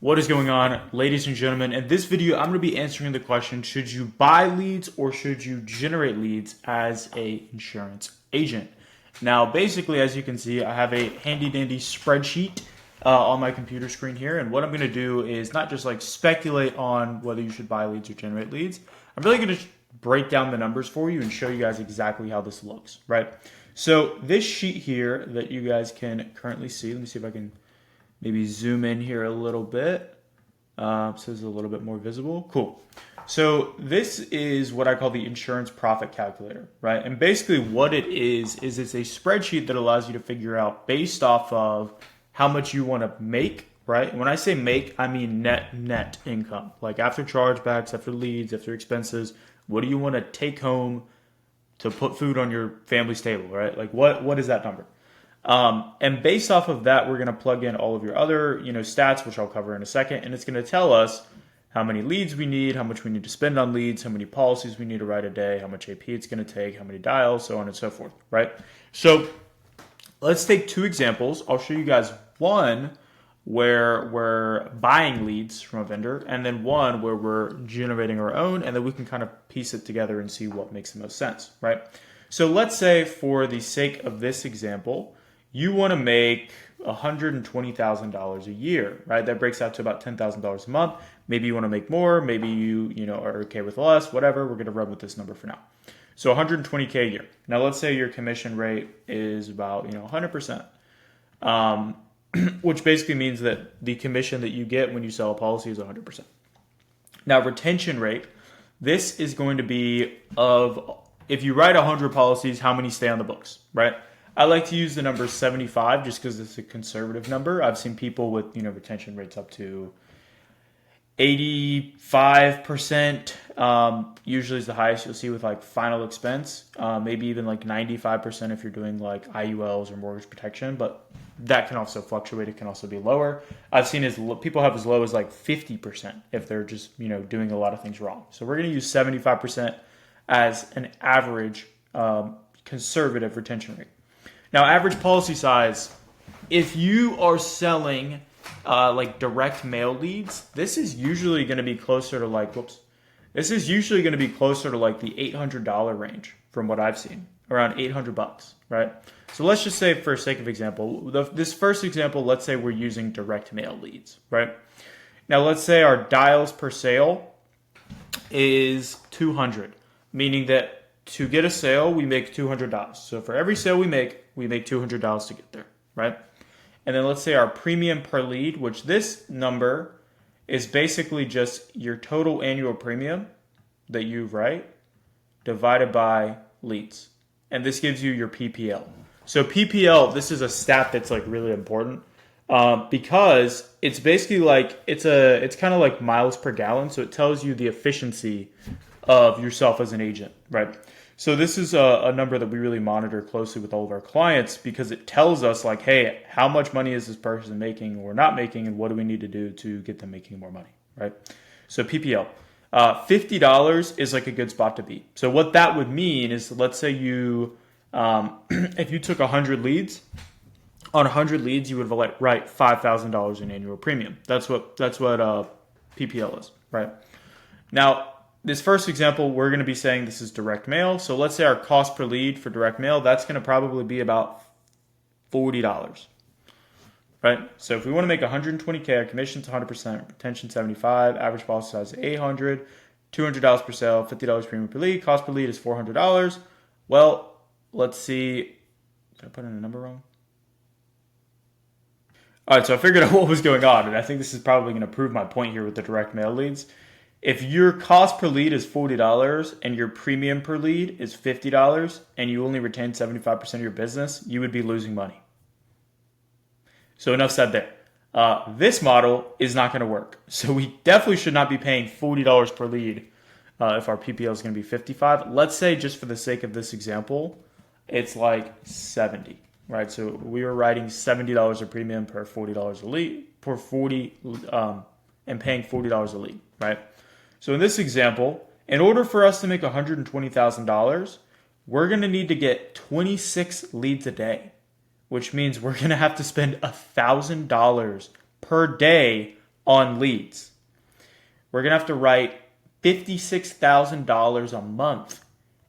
What is going on, ladies and gentlemen? In this video, I'm going to be answering the question, should you buy leads or should you generate leads as a insurance agent? Now, basically, as you can see, I have a handy dandy spreadsheet on my computer screen here. And what I'm going to do is not just like speculate on whether you should buy leads or generate leads. I'm really going to break down the numbers for you and show you guys exactly how this looks, right? So this sheet here that you guys can currently see, let me see if I can maybe zoom in here a little bit so it's a little bit more visible. Cool. So this is what I call the insurance profit calculator, right? And basically what it is it's a spreadsheet that allows you to figure out based off of how much you want to make, right? And when I say make, I mean net income. Like after chargebacks, after leads, after expenses, what do you want to take home to put food on your family's table, right? Like what is that number? And based off of that, we're going to plug in all of your other, stats, which I'll cover in a second. And it's going to tell us how many leads we need, how much we need to spend on leads, how many policies we need to write a day, how much AP it's going to take, how many dials, so on and so forth, right? So let's take two examples. I'll show you guys one where we're buying leads from a vendor and then one where we're generating our own, and then we can kind of piece it together and see what makes the most sense, right? So let's say for the sake of this example, you want to make $120,000 a year, right? That breaks out to about $10,000 a month. Maybe you want to make more. Maybe you are okay with less, whatever. We're going to run with this number for now. So $120K a year. Now let's say your commission rate is about 100%, which basically means that the commission that you get when you sell a policy is 100%. Now retention rate, this is going to be of, if you write 100 policies, how many stay on the books, right? I like to use the number 75 just because it's a conservative number. I've seen people with retention rates up to 85%. Usually is the highest you'll see with like final expense. Maybe even like 95% if you're doing like IULs or mortgage protection. But that can also fluctuate. It can also be lower. I've seen people have as low as like 50% if they're just doing a lot of things wrong. So we're going to use 75% as an average conservative retention rate. Now, average policy size, if you are selling like direct mail leads, this is usually going to be closer to like, this is usually going to be closer to like the $800 range from what I've seen, around $800, right? So let's just say for sake of example, this first example, let's say we're using direct mail leads, right? Now, let's say our dials per sale is 200, meaning that to get a sale, we make $200. So for every sale we make $200 to get there, right? And then let's say our premium per lead, which this number is basically just your total annual premium that you write divided by leads. And this gives you your PPL. So PPL, this is a stat that's like really important because it's basically like, it's kind of like miles per gallon. So it tells you the efficiency of yourself as an agent, right? So this is a number that we really monitor closely with all of our clients because it tells us like, hey, how much money is this person making or not making, and what do we need to do to get them making more money, right? So PPL, $50 is like a good spot to be. So what that would mean is, let's say you, if you took 100 leads, on 100 leads, you would write $5,000 in annual premium. That's what PPL is, right? Now, this first example, we're going to be saying this is direct mail. So let's say our cost per lead for direct mail, that's going to probably be about $40, right? So if we want to make 120K, our commission's 100%, retention 75, average policy size is 800, $200 per sale, $50 premium per lead, cost per lead is $400. Well, let's see. Did I put in a number wrong? All right, so I figured out what was going on, and I think this is probably going to prove my point here with the direct mail leads. If your cost per lead is $40 and your premium per lead is $50 and you only retain 75% of your business, you would be losing money. So enough said there. This model is not going to work. So we definitely should not be paying $40 per lead if our PPL is going to be $55. Let's say just for the sake of this example, it's like $70, right? So we were writing $70 a premium per $40 a lead, and paying $40 a lead, right? So in this example, in order for us to make $120,000, we're going to need to get 26 leads a day, which means we're going to have to spend $1,000 per day on leads. We're going to have to write $56,000 a month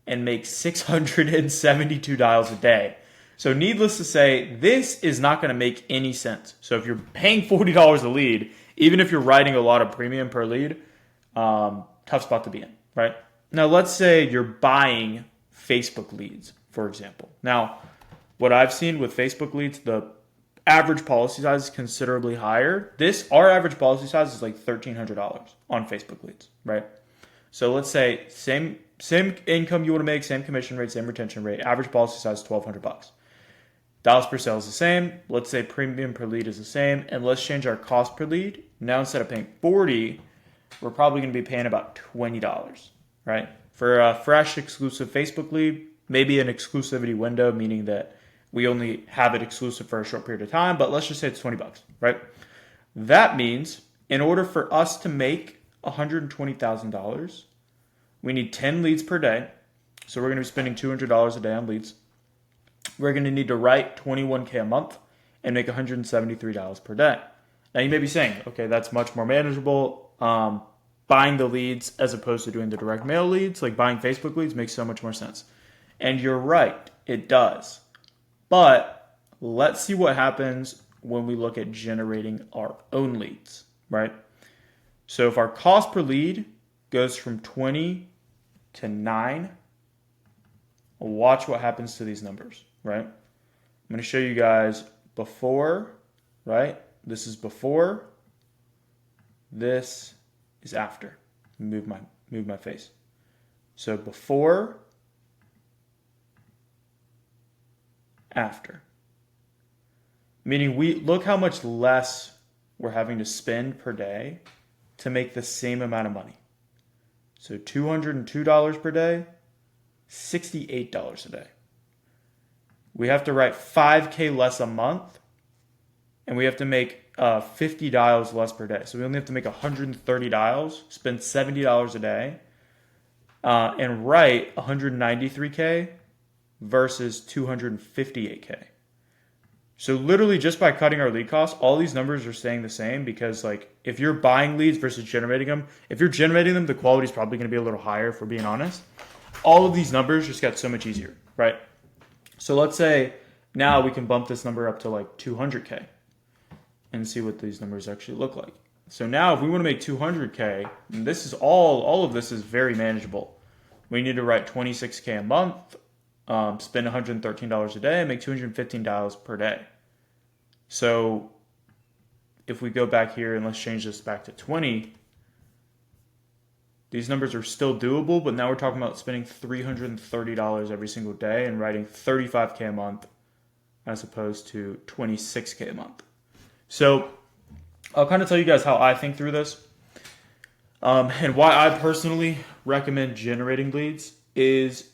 and make 672 dials a day. So needless to say, this is not going to make any sense. So if you're paying $40 a lead, even if you're writing a lot of premium per lead, tough spot to be in, right? Now, let's say you're buying Facebook leads, for example. Now, what I've seen with Facebook leads, the average policy size is considerably higher. Our average policy size is like $1,300 on Facebook leads, right? So let's say same income you want to make, same commission rate, same retention rate. Average policy size is $1,200. Dollars per sale is the same. Let's say premium per lead is the same, and let's change our cost per lead. Now instead of paying $40, we're probably going to be paying about $20, right? For a fresh exclusive Facebook lead, maybe an exclusivity window, meaning that we only have it exclusive for a short period of time, but let's just say it's $20, right? That means in order for us to make $120,000, we need 10 leads per day. So we're going to be spending $200 a day on leads. We're going to need to write $21K a month and make $173 per day. Now you may be saying, okay, that's much more manageable. Buying the leads as opposed to doing the direct mail leads, like buying Facebook leads, makes so much more sense. And you're right, it does. But let's see what happens when we look at generating our own leads, right? So if our cost per lead goes from 20 to 9, watch what happens to these numbers, right? I'm going to show you guys before, right? This is before. This is after. Move my face. So before, after. Meaning look how much less we're having to spend per day to make the same amount of money. So $202 per day, $68 a day. We have to write $5K less a month, and we have to make 50 dials less per day. So we only have to make 130 dials, spend $70 a day, and write 193K versus 258K. So literally just by cutting our lead costs, all these numbers are staying the same, because like if you're buying leads versus generating them, if you're generating them, the quality is probably going to be a little higher, if we're being honest. All of these numbers just got so much easier, right? So let's say now we can bump this number up to like 200K and see what these numbers actually look like. So now if we want to make 200K, and this is all of this is very manageable. We need to write 26K a month, spend $113 a day, and make 215 dials per day. So if we go back here and let's change this back to 20, these numbers are still doable, but now we're talking about spending $330 every single day and writing 35K a month as opposed to 26K a month. So I'll kind of tell you guys how I think through this, and why I personally recommend generating leads is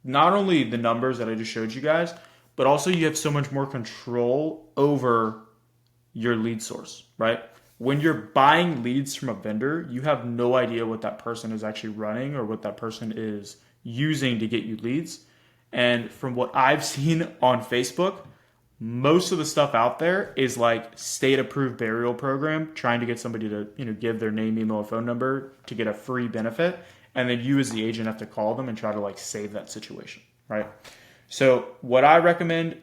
not only the numbers that I just showed you guys, but also you have so much more control over your lead source, right? When you're buying leads from a vendor, you have no idea what that person is actually running or what that person is using to get you leads. And from what I've seen on Facebook, most of the stuff out there is like state approved burial program, trying to get somebody to, give their name, email, or phone number to get a free benefit. And then you as the agent have to call them and try to like save that situation, right? So what I recommend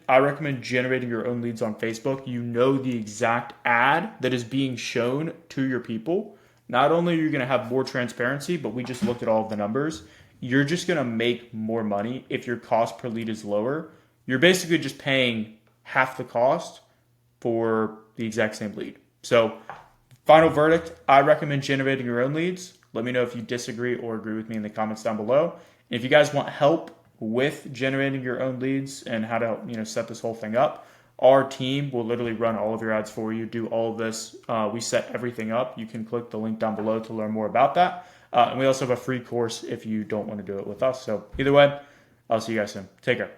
generating your own leads on Facebook. You know the exact ad that is being shown to your people. Not only are you going to have more transparency, but we just looked at all of the numbers. You're just going to make more money if your cost per lead is lower. You're basically just paying half the cost for the exact same lead. So final verdict, I recommend generating your own leads. Let me know if you disagree or agree with me in the comments down below. And if you guys want help with generating your own leads and how to set this whole thing up, our team will literally run all of your ads for you, do all of this. We set everything up. You can click the link down below to learn more about that. And we also have a free course if you don't want to do it with us. So either way, I'll see you guys soon. Take care.